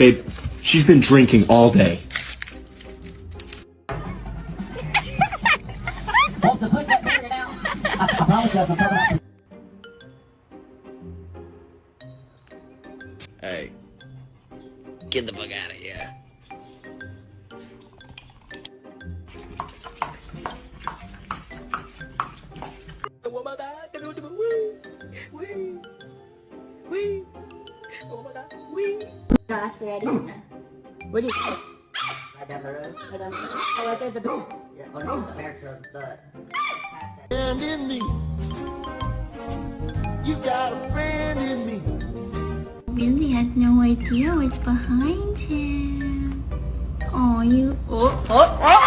Babe, she's been drinking all day. Hey, get the fuck out of here. Ask for Eddie. What do you say? Right down the road. Right down the road. Oh, right there at the door. Yeah, oh no, the barracks road. Friend in me. You got a friend in me. Billy had no idea what's behind him. Oh, you. Oh.